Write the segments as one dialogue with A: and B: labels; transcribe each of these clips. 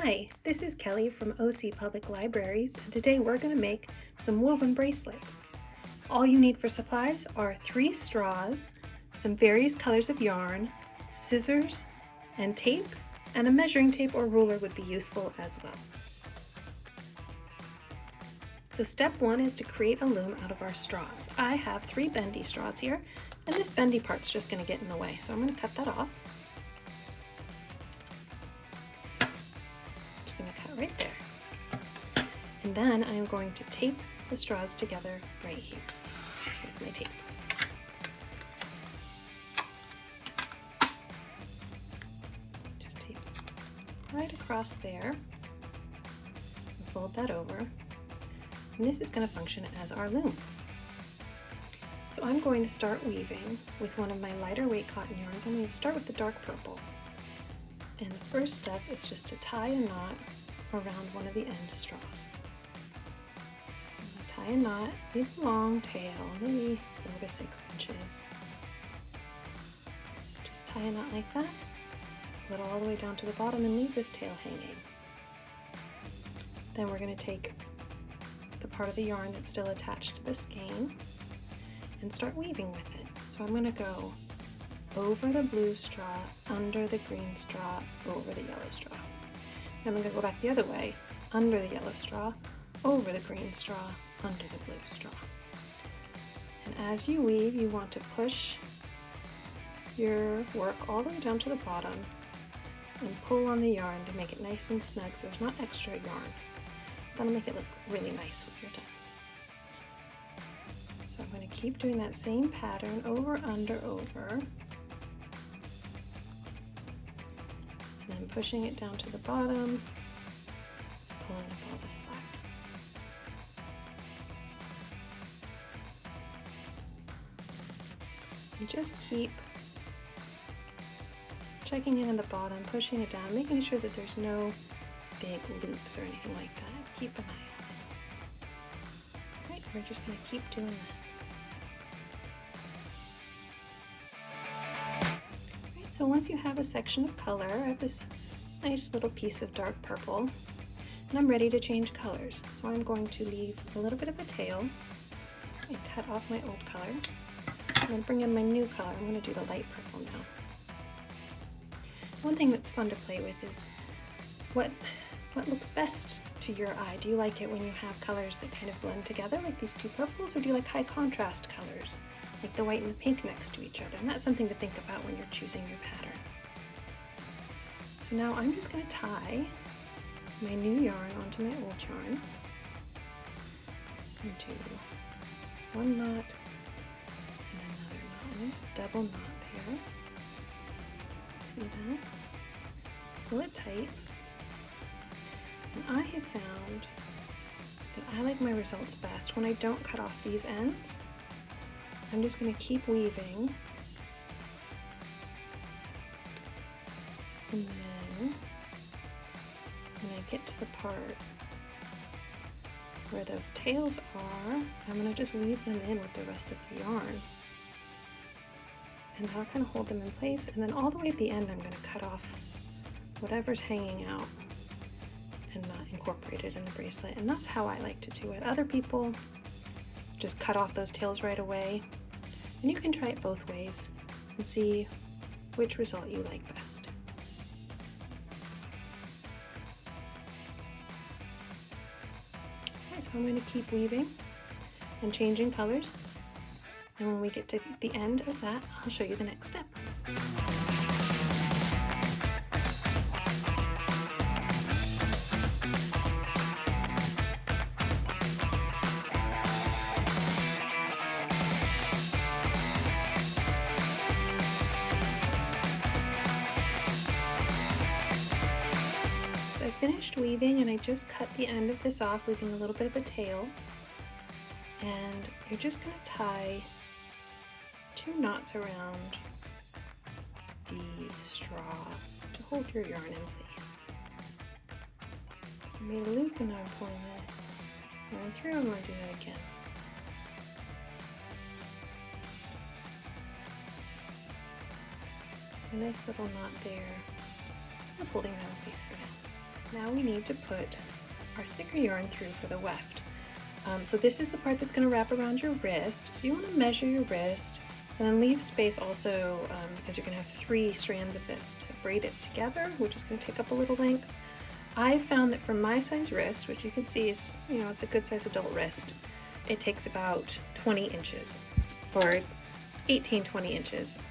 A: Hi, this is Kelly from OC Public Libraries, and today we're going to make some woven bracelets. All you need for supplies are 3 straws, some various colors of yarn, scissors, and tape, and a measuring tape or ruler would be useful as well. So step 1 is to create a loom out of our straws. I have 3 bendy straws here, and this bendy part's just going to get in the way, so I'm going to cut that off. Right there. And then I'm going to tape the straws together right here with my tape. Just tape right across there and fold that over. And this is going to function as our loom. So I'm going to start weaving with one of my lighter weight cotton yarns. I'm going to start with the dark purple. And the first step is just to tie a knot around one of the end straws. Tie a knot, leave a long tail, maybe 4 to 6 inches. Just tie a knot like that, pull it all the way down to the bottom and leave this tail hanging. Then we're going to take the part of the yarn that's still attached to the skein and start weaving with it. So I'm going to go over the blue straw, under the green straw, over the yellow straw. Then I'm going to go back the other way, under the yellow straw, over the green straw, under the blue straw. And as you weave, you want to push your work all the way down to the bottom and pull on the yarn to make it nice and snug so there's not extra yarn. That'll make it look really nice when you're done. So I'm going to keep doing that same pattern over, under, over. And then pushing it down to the bottom, pulling up all the slack. And just keep checking in at the bottom, pushing it down, making sure that there's no big loops or anything like that. Keep an eye on it. Right, we're just going to keep doing that. So once you have a section of color, I have this nice little piece of dark purple, and I'm ready to change colors. So I'm going to leave a little bit of a tail and cut off my old color. I'm going to bring in my new color. I'm going to do the light purple now. One thing that's fun to play with is what looks best to your eye. Do you like it when you have colors that kind of blend together, like these 2 purples, or do you like high contrast colors, like the white and the pink next to each other? And that's something to think about when you're choosing your pattern. So now I'm just going to tie my new yarn onto my old yarn into one knot and another knot. Nice double knot there. See that? Pull it tight. And I have found that I like my results best when I don't cut off these ends. I'm just going to keep weaving, and then when I get to the part where those tails are, I'm going to just weave them in with the rest of the yarn, and that'll kind of hold them in place. And then all the way at the end, I'm going to cut off whatever's hanging out and not incorporate it in the bracelet. And that's how I like to do it. Other people just cut off those tails right away. And you can try it both ways and see which result you like best. Okay, so I'm going to keep weaving and changing colors. And when we get to the end of that, I'll show you the next step. I finished weaving and I just cut the end of this off, leaving a little bit of a tail. And you're just going to tie 2 knots around the straw to hold your yarn in place. I made a loop and I'm pulling the yarn through. I'm going to do that again. A nice little knot there. Just holding that in place for now. Now we need to put our thicker yarn through for the weft. So this is the part that's going to wrap around your wrist. So you want to measure your wrist and then leave space also because you're going to have 3 strands of this to braid it together, which is going to take up a little length. I found that for my size wrist, which you can see is, you know, it's a good size adult wrist, it takes about 20 inches or 18-20 inches.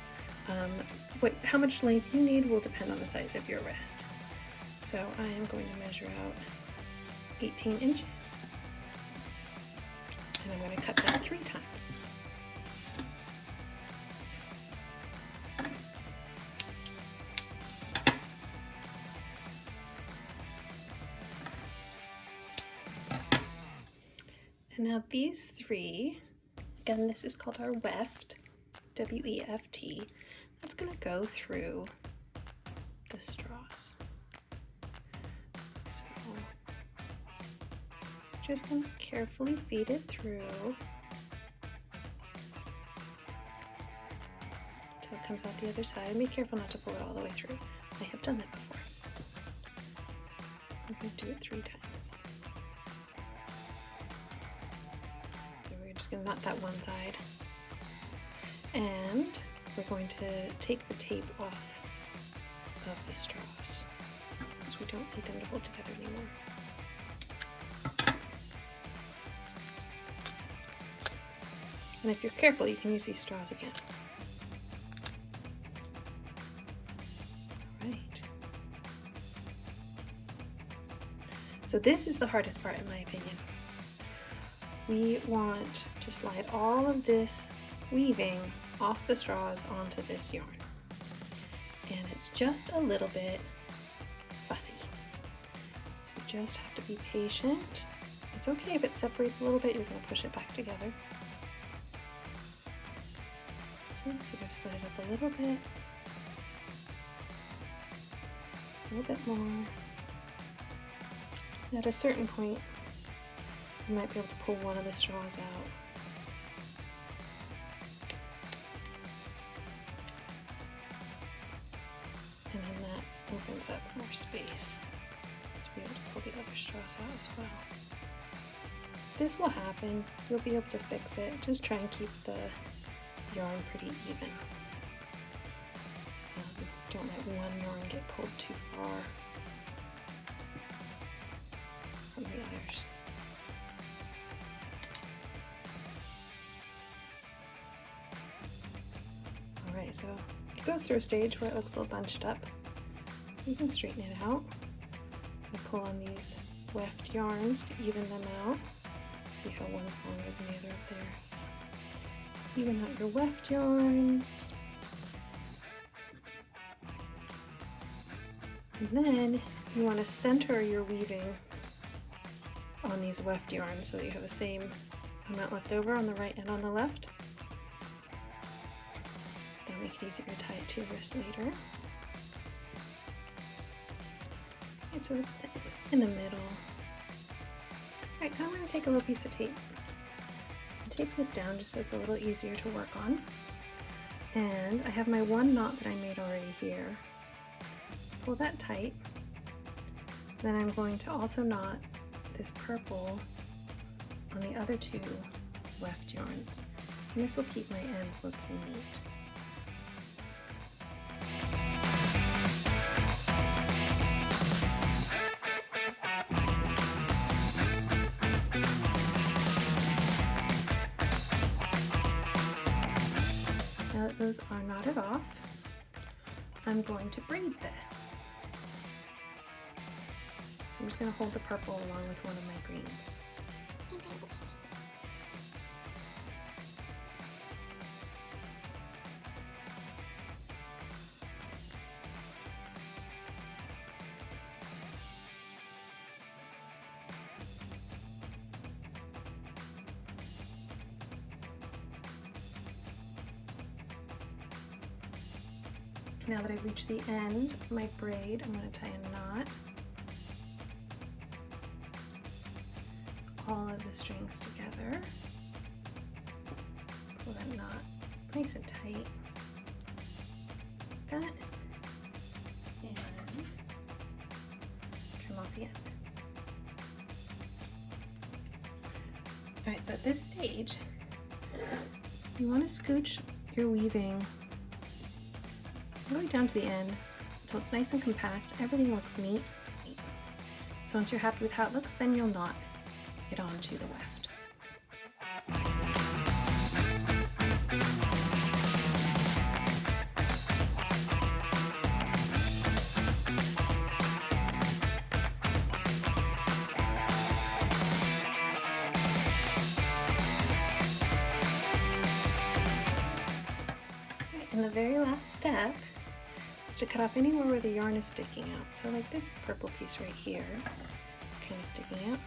A: How much length you need will depend on the size of your wrist. So I am going to measure out 18 inches. And I'm going to cut that 3 times. And now these 3, again, this is called our weft, W-E-F-T. That's going to go through the straws. So just going to carefully feed it through until it comes out the other side. And be careful not to pull it all the way through. I have done that before. I'm going to do it 3 times. So we're just going to knot that one side. And we're going to take the tape off of the straws because we don't need them to hold together anymore. And if you're careful, you can use these straws again. All right. So this is the hardest part in my opinion. We want to slide all of this weaving off the straws onto this yarn. And it's just a little bit fussy. So you just have to be patient. It's okay if it separates a little bit, you're going to push it back together. Just going to slide it up a little bit more. At a certain point, you might be able to pull one of the straws out. And then that opens up more space to be able to pull the other straws out as well. This will happen. You'll be able to fix it. Just try and keep the yarn pretty even. Don't let one yarn get pulled too far from the others. Alright, so it goes through a stage where it looks a little bunched up. You can straighten it out. You pull on these weft yarns to even them out. See how one's longer than the other up there. Even out your weft yarns. And then you want to center your weaving on these weft yarns so that you have the same amount left over on the right and on the left. That'll make it easier to tie it to your wrist later. Alright, so it's in the middle. Alright, now I'm going to take a little piece of tape and tape this down just so it's a little easier to work on. And I have my one knot that I made already here. Pull that tight. Then I'm going to also knot this purple on the other 2 weft yarns. And this will keep my ends looking neat. Now that those are knotted off, I'm going to braid this. I'm just going to hold the purple along with one of my greens. Now that I've reached the end of my braid, I'm going to tie a knot. All of the strings together. Pull that knot nice and tight. Like that. And trim off the So at this stage, you want to scooch your weaving all the way down to the end until it's nice and compact. Everything looks neat. So once you're happy with how it looks, then you'll knot it onto the weft. And the very last step is to cut off anywhere where the yarn is sticking out. So like this purple piece right here, it's kind of sticking out.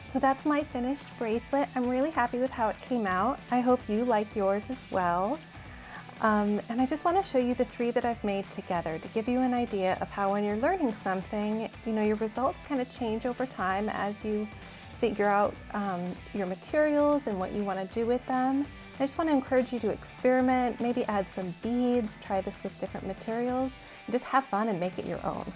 B: So that's my finished bracelet. I'm really happy with how it came out. I hope you like yours as well. And I just want to show you the 3 that I've made together to give you an idea of how when you're learning something, you know, your results kind of change over time as you figure out your materials and what you want to do with them. I just want to encourage you to experiment, maybe add some beads, try this with different materials, and just have fun and make it your own.